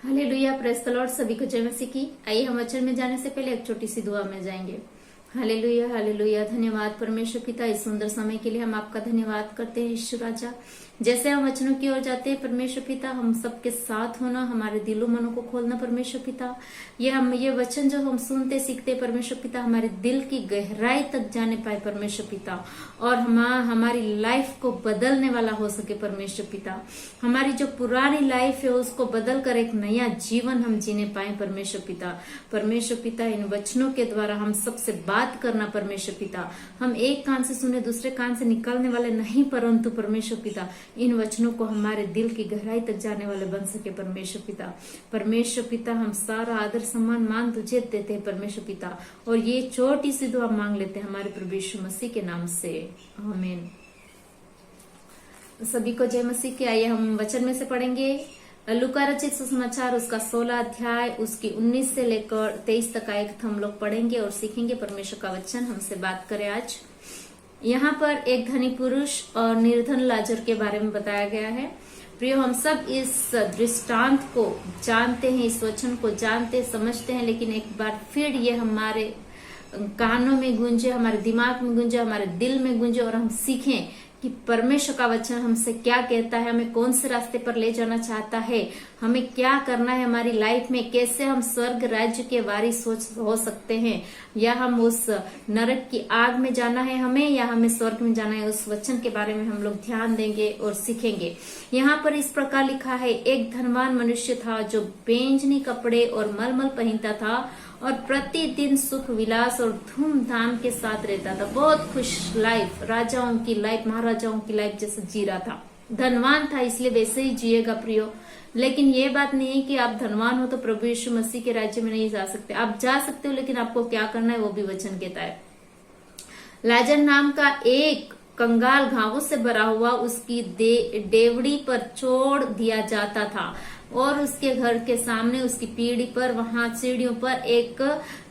Hallelujah, praise the Lord. सभी को जय मसीह की। आइए हम वचन में जाने से पहले एक छोटी सी दुआ में जाएंगे। Hallelujah hallelujah. धन्यवाद परमेश्वर पिता, इस सुंदर समय के लिए हम आपका धन्यवाद करते हैं यीशु राजा। जैसे हम वचनों की ओर जाते हैं परमेश्वर पिता, हम सबके साथ होना, हमारे दिलों मनों को खोलना परमेश्वर पिता। ये वचन जो हम सुनते सीखते परमेश्वर पिता, हमारे दिल की गहराई तक जाने पाए परमेश्वर पिता, और हमारी लाइफ को बदलने वाला हो सके परमेश्वर पिता। हमारी जो पुरानी लाइफ है उसको बदल कर एक नया जीवन हम जीने पाए परमेश्वर पिता। परमेश्वर पिता, इन वचनों के द्वारा हम सबसे बात करना परमेश्वर पिता। हम एक कान से सुने दूसरे कान से निकलने वाले नहीं, परंतु परमेश्वर पिता इन वचनों को हमारे दिल की गहराई तक जाने वाले बन सके परमेश्वर पिता। परमेश्वर पिता, हम सारा आदर सम्मान मान तुझे देते हैं परमेश्वर पिता, और ये छोटी सी दुआ मांग लेते हैं हमारे प्रभु यीशु मसीह के नाम से, आमीन। सभी को जय मसीह की। आइए हम वचन में से पढ़ेंगे लूका रचित सुसमाचार, उसका 16 अध्याय, उसकी 19 से लेकर 23 तक आयत हम लोग पढ़ेंगे और सीखेंगे। परमेश्वर का वचन हमसे बात करे आज। यहाँ पर एक धनी पुरुष और निर्धन लाजर के बारे में बताया गया है। प्रियो, हम सब इस दृष्टांत को जानते हैं, इस वचन को जानते समझते हैं, लेकिन एक बार फिर ये हमारे कानों में गूंजे, हमारे दिमाग में गूंजे, हमारे दिल में गूंजे, और हम सीखें कि परमेश्वर का वचन हमसे क्या कहता है, हमें कौन से रास्ते पर ले जाना चाहता है, हमें क्या करना है हमारी लाइफ में, कैसे हम स्वर्ग राज्य के वारिस हो सकते हैं, या हम उस नरक की आग में जाना है हमें, या हमें स्वर्ग में जाना है। उस वचन के बारे में हम लोग ध्यान देंगे और सीखेंगे। यहाँ पर इस प्रकार लिखा है, एक धनवान मनुष्य था जो बैंजनी कपड़े और मलमल पहनता था और प्रतिदिन सुख विलास और धूमधाम के साथ रहता था। बहुत खुश लाइफ, राजाओं की लाइफ, महाराजाओं की लाइफ जैसे जी रहा था। धनवान था इसलिए वैसे ही जिएगा प्रियो। लेकिन ये बात नहीं है कि आप धनवान हो तो प्रभु यीशु मसीह के राज्य में नहीं जा सकते। आप जा सकते हो, लेकिन आपको क्या करना है वो भी वचन कहता है। लाजर नाम का एक कंगाल घावों से भरा हुआ उसकी डेवड़ी पर छोड़ दिया जाता था, और उसके घर के सामने उसकी पीढ़ी पर, वहां सीढ़ियों पर एक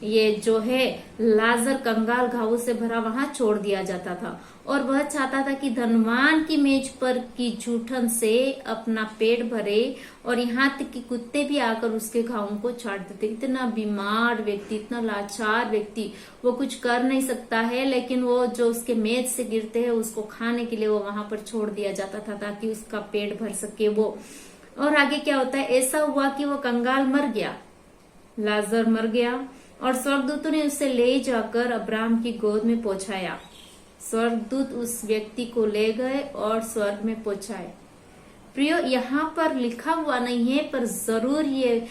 ये जो है लाजर कंगाल घावों से भरा वहां छोड़ दिया जाता था। और वह चाहता था कि धनवान की मेज पर की जूठन से अपना पेट भरे, और यहाँ तक कि कुत्ते भी आकर उसके घावों को छाट देते। इतना बीमार व्यक्ति, इतना लाचार व्यक्ति, वो कुछ कर नहीं सकता है, लेकिन वो जो उसके मेज से गिरते हैं उसको खाने के लिए वो वहां पर छोड़ दिया जाता था ताकि उसका पेट भर सके वो। और आगे क्या होता है, ऐसा हुआ कि वो कंगाल मर गया, लाजर मर गया, और स्वर्गदूतों ने उसे ले जाकर अब्राहम की गोद में पहुंचाया। स्वर्गदूत उस व्यक्ति को ले गए और स्वर्ग में पहुंचाए। प्रियो, यहाँ पर लिखा हुआ नहीं है, पर जरूर ये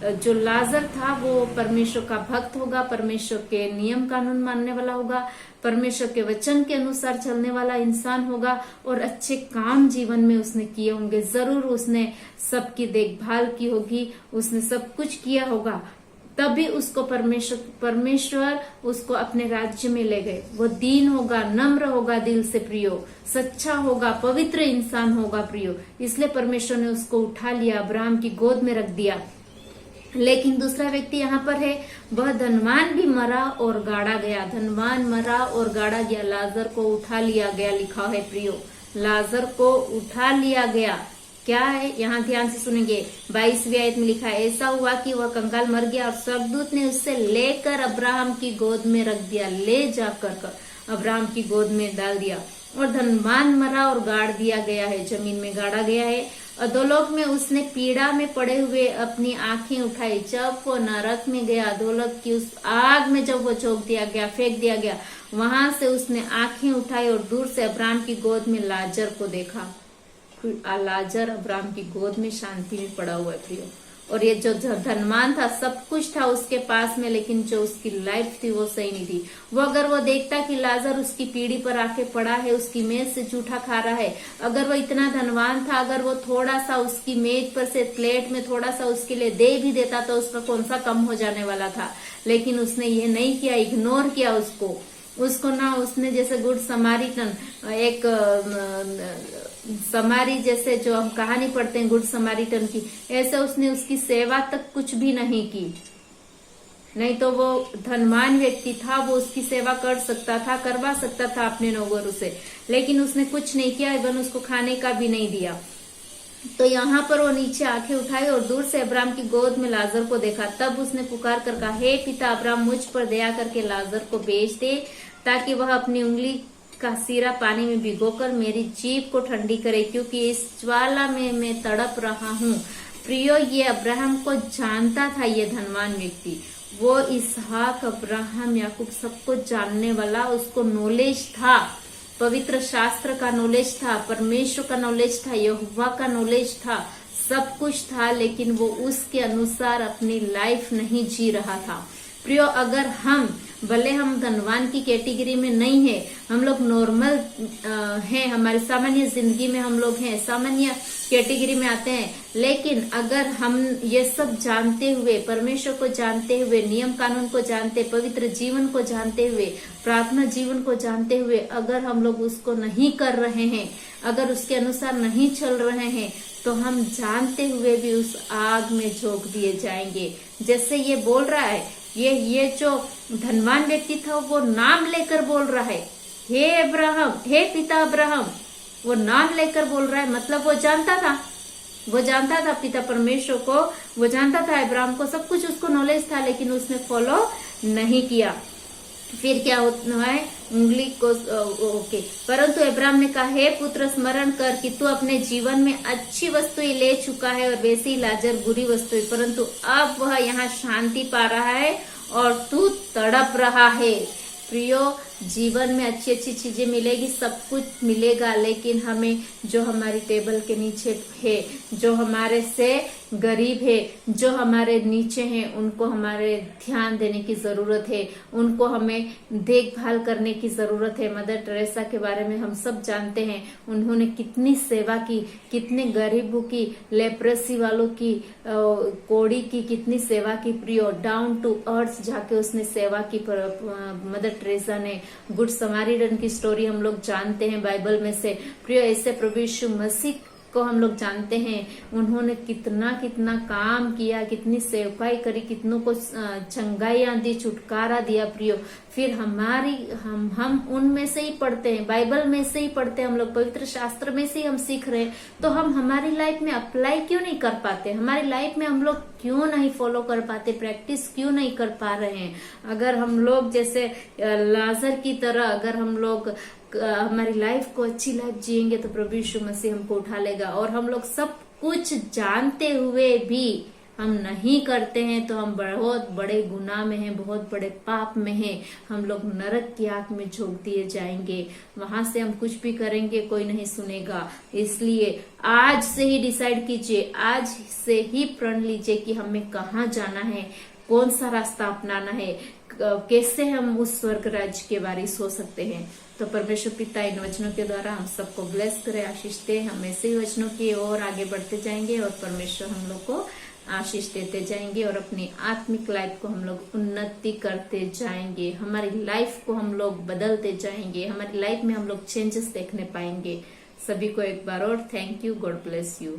जो लाजर था वो परमेश्वर का भक्त होगा, परमेश्वर के नियम कानून मानने वाला होगा, परमेश्वर के वचन के अनुसार चलने वाला इंसान होगा, और अच्छे काम जीवन में उसने किए होंगे। जरूर उसने सबकी देखभाल की होगी, उसने सब कुछ किया होगा, तभी उसको परमेश्वर उसको अपने राज्य में ले गए। वो दीन होगा, नम्र होगा दिल से प्रियो, सच्चा होगा, पवित्र इंसान होगा प्रियो, इसलिए परमेश्वर ने उसको उठा लिया, अब्राहम की गोद में रख दिया। लेकिन दूसरा व्यक्ति यहाँ पर है, वह धनवान भी मरा और गाड़ा गया। धनवान मरा और गाड़ा गया, लाजर को उठा लिया गया, लिखा है प्रियो, लाजर को उठा लिया गया। क्या है यहाँ ध्यान से सुनेंगे। 22वीं आयत में लिखा है, ऐसा हुआ कि वह कंगाल मर गया और स्वर्गदूत ने उसे लेकर अब्राहम की गोद में रख दिया, ले जाकर अब्राहम की गोद में डाल दिया। और धनवान मरा और गाड़ दिया गया है, जमीन में गाड़ा गया है। अधोलोक में उसने पीड़ा में पड़े हुए अपनी आंखें उठाई। जब वो नरक में गया, अधोलोक की उस आग में जब वो झोंक दिया गया, फेंक दिया गया, वहां से उसने आंखें उठाई और दूर से अब्राहम की गोद में लाजर को देखा। लाजर अब्राहम की गोद में शांति में पड़ा हुआ है प्रियो। और ये जो धनवान था, सब कुछ था उसके पास में, लेकिन जो उसकी लाइफ थी वो सही नहीं थी। वो अगर वो देखता कि लाजर उसकी पीढ़ी पर आके पड़ा है, उसकी मेज से जूठा खा रहा है, अगर वो इतना धनवान था, अगर वो थोड़ा सा उसकी मेज पर से प्लेट में थोड़ा सा उसके लिए दे भी देता तो उसका कौन सा कम हो जाने वाला था। लेकिन उसने ये नहीं किया, इग्नोर किया उसको ना उसने जैसे गुड समारिटन, एक समारी जैसे जो हम कहानी पढ़ते हैं गुड समारिटन की, ऐसे उसने उसकी सेवा तक कुछ भी नहीं की। नहीं तो वो धनवान व्यक्ति था, वो उसकी सेवा कर सकता था, करवा सकता था अपने नौकरों से, लेकिन उसने कुछ नहीं किया, इवन उसको खाने का भी नहीं दिया। तो यहाँ पर वो नीचे आंखें उठाई और दूर से अब्राहम की गोद में लाजर को देखा। तब उसने पुकार कर कहा, हे पिता अब्राहम, मुझ पर दया करके लाजर को भेज दे, ताकि वह अपनी उंगली का सिरा पानी में भिगोकर मेरी जीभ को ठंडी करे, क्योंकि इस ज्वाला में मैं तड़प रहा हूँ। प्रियो, ये अब्राहम को जानता था, ये धनवान व्यक्ति। वो इसहाक, अब्राहम, याकूब सबको जानने वाला, उसको नॉलेज था, पवित्र शास्त्र का नॉलेज था, परमेश्वर का नॉलेज था, यहोवा का नॉलेज था, सब कुछ था, लेकिन वो उसके अनुसार अपनी लाइफ नहीं जी रहा था। प्रियो, अगर हम भले हम धनवान की कैटेगरी में नहीं है, हम लोग नॉर्मल हैं, हमारी सामान्य जिंदगी में हम लोग हैं, सामान्य कैटेगरी में आते हैं, लेकिन अगर हम ये सब जानते हुए, परमेश्वर को जानते हुए, नियम कानून को जानते, पवित्र जीवन को जानते हुए, प्रार्थना जीवन को जानते हुए, अगर हम लोग उसको नहीं कर रहे हैं, अगर उसके अनुसार नहीं चल रहे हैं, तो हम जानते हुए भी उस आग में झोंक दिए जाएंगे। जैसे ये बोल रहा है, ये जो धनवान व्यक्ति था वो नाम लेकर बोल रहा है, हे अब्राहम, हे पिता अब्राहम, वो नाम लेकर बोल रहा है, मतलब वो जानता था पिता परमेश्वर को, वो जानता था अब्राहम को, सब कुछ उसको नॉलेज था, लेकिन उसने फॉलो नहीं किया। फिर क्या होता है, उंगली को ओके। परंतु अब्राहम ने कहा, हे पुत्र, स्मरण कर कि तू अपने जीवन में अच्छी वस्तुएं ले चुका है और वैसे ही लाजर बुरी वस्तुएं, परंतु अब वह यहाँ शांति पा रहा है और तू तड़प रहा है। प्रियो, जीवन में अच्छी अच्छी चीजें मिलेगी, सब कुछ मिलेगा, लेकिन हमें जो हमारी टेबल के नीचे है, जो हमारे से गरीब है, जो हमारे नीचे हैं, उनको हमारे ध्यान देने की जरूरत है, उनको हमें देखभाल करने की जरूरत है। मदर टेरेसा के बारे में हम सब जानते हैं, उन्होंने कितनी सेवा की, कितने गरीबों की, लेप्रेसी वालों की, कोड़ी की कितनी सेवा की। प्रियो, डाउन टू अर्थ जाके उसने सेवा की, मदर टेरेसा ने। गुड समारिटन की स्टोरी हम लोग जानते हैं बाइबल में से। प्रियो, ऐसे प्रभु यीशु मसीह को हम लोग जानते हैं, उन्होंने कितना कितना काम किया, कितनी सेवकाई करी, कितनों को चंगाइयां दी, छुटकारा दिया। प्रियो, फिर हम उनमें से ही पढ़ते हैं, बाइबल में से ही पढ़ते हैं, हम लोग पवित्र शास्त्र में से ही हम सीख रहे हैं, तो हम हमारी लाइफ में अप्लाई क्यों नहीं कर पाते, हमारी लाइफ में हम लोग क्यों नहीं फॉलो कर पाते, प्रैक्टिस क्यों नहीं कर पा रहे हैं। अगर हम लोग जैसे लाजर की तरह अगर हम लोग हमारी लाइफ को अच्छी लाइफ जिएंगे, तो प्रभु यीशु मसीह हमको उठा लेगा। और हम लोग सब कुछ जानते हुए भी हम नहीं करते हैं, तो हम बहुत बड़े गुनाह में हैं, बहुत बड़े पाप में हैं, हम लोग नरक की आग में झोंक दिए जाएंगे। वहां से हम कुछ भी करेंगे, कोई नहीं सुनेगा। इसलिए आज से ही डिसाइड कीजिए, आज से ही प्रण लीजिए कि हमें कहाँ जाना है, कौन सा रास्ता अपनाना है, कैसे हम उस स्वर्ग राज्य के वारिस हो सकते हैं। तो परमेश्वर पिता इन वचनों के द्वारा हम सबको ब्लेस करे, आशीष दे। हम ऐसे ही वचनों की ओर आगे बढ़ते जाएंगे और परमेश्वर हम लोग को आशीष देते जाएंगे और अपनी आत्मिक लाइफ को हम लोग उन्नति करते जाएंगे, हमारी लाइफ को हम लोग बदलते जाएंगे, हमारी लाइफ में हम लोग चेंजेस देखने पाएंगे। सभी को एक बार और thank you, God bless you.